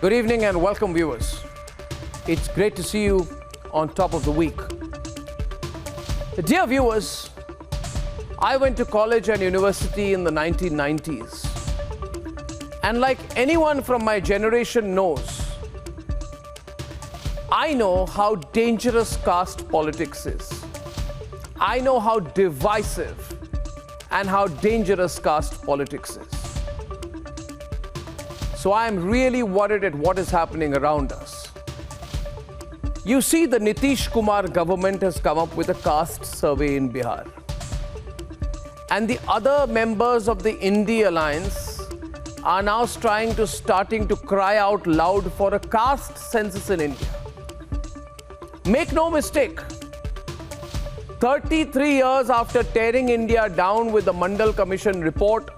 Good evening and welcome, viewers. It's great to see you on top of the week. Dear viewers, I went to college and university in the 1990s. And like anyone from my generation knows, I know how dangerous caste politics is. I know how divisive and how dangerous caste politics is. So I am really worried at what is happening around us. You see, the Nitish Kumar government has come up with a caste survey in Bihar. And the other members of the India Alliance are now starting to cry out loud for a caste census in India. Make no mistake, 33 years after tearing India down with the Mandal Commission report,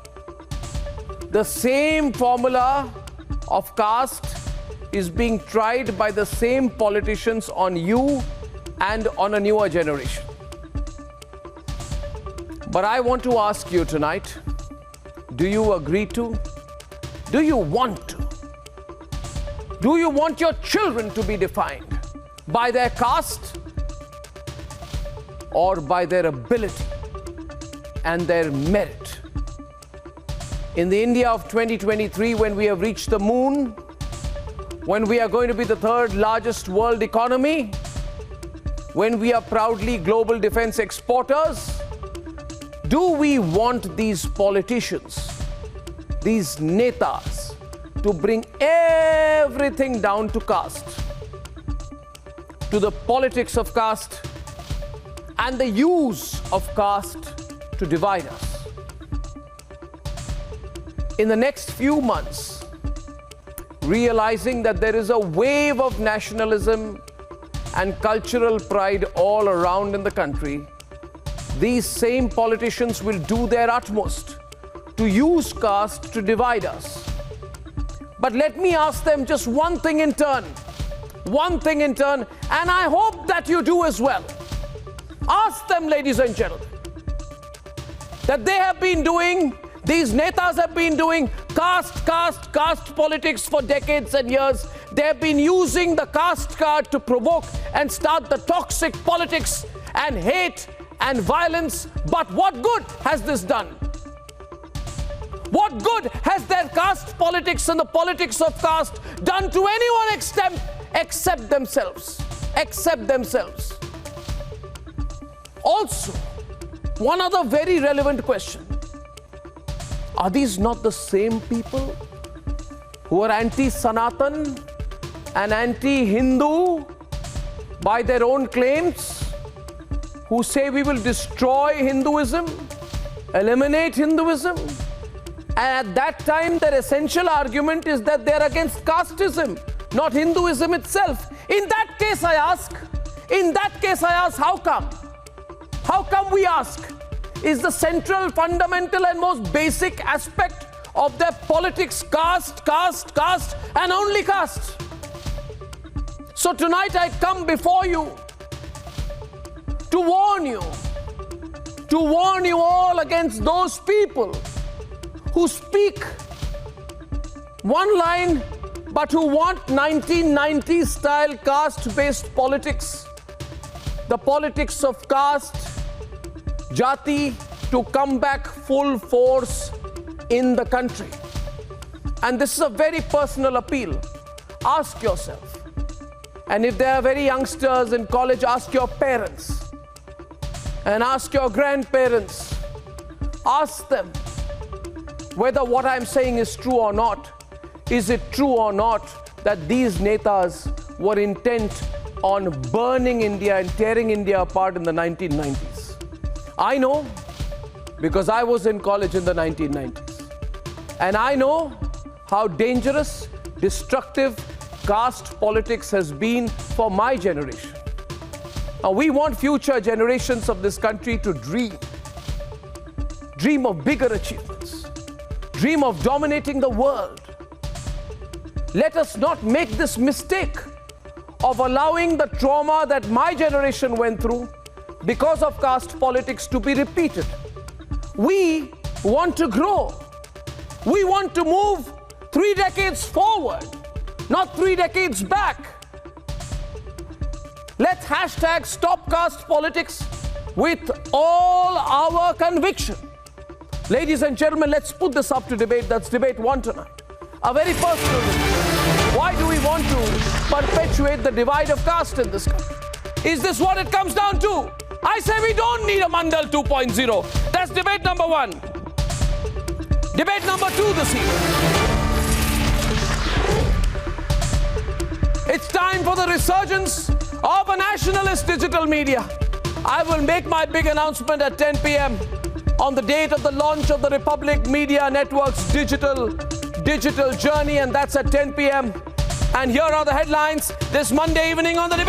the same formula of caste is being tried by the same politicians on you and on a newer generation. But I want to ask you tonight, do you agree to? Do you want to? Do you want your children to be defined by their caste or by their ability and their merit? In the India of 2023, when we have reached the moon, when we are going to be the third largest world economy, when we are proudly global defense exporters, do we want these politicians, these netas, to bring everything down to caste, to the politics of caste and the use of caste to divide us? In the next few months, realizing that there is a wave of nationalism and cultural pride all around in the country, these same politicians will do their utmost to use caste to divide us. But let me ask them just one thing in turn, and I hope that you do as well. Ask them, ladies and gentlemen, that they have been doing, these netas have been doing caste politics for decades and years. They have been using the caste card to provoke and start the toxic politics and hate and violence. But what good has this done? What good has their caste politics and the politics of caste done to anyone except themselves? Also, one other very relevant question. Are these not the same people who are anti-Sanatan and anti-Hindu by their own claims, who say we will destroy Hinduism, eliminate Hinduism? And at that time, their essential argument is that they are against casteism, not Hinduism itself. In that case, I ask, how come? How come, we ask? Is the central, fundamental and most basic aspect of their politics caste, and only caste? So tonight I come before you to warn you all against those people who speak one line but who want 1990s style caste-based politics, the politics of caste, Jati, to come back full force in the country. And this is a very personal appeal. Ask yourself. And if there are very youngsters in college, ask your parents and ask your grandparents. Ask them whether what I'm saying is true or not. Is it true or not that these netas were intent on burning India and tearing India apart in the 1990s? I know, because I was in college in the 1990s. And I know how dangerous, destructive caste politics has been for my generation. Now, we want future generations of this country to dream of bigger achievements, dream of dominating the world. Let us not make this mistake of allowing the trauma that my generation went through because of caste politics to be repeated. We want to grow. We want to move 3 decades forward. not 3 decades back. Let's hashtag stop caste politics with all our conviction. Ladies and gentlemen, let's put this up to debate. That's debate 1 tonight. A very personal debate. Why do we want to perpetuate the divide of caste in this country? Is this what it comes down to? I say we don't need a Mandal 2.0. That's debate number 1. Debate number 2 this evening. It's time for the resurgence of a nationalist digital media. I will make my big announcement at 10 p.m. on the date of the launch of the Republic Media Network's digital journey, and that's at 10 p.m. And here are the headlines this Monday evening on the debate.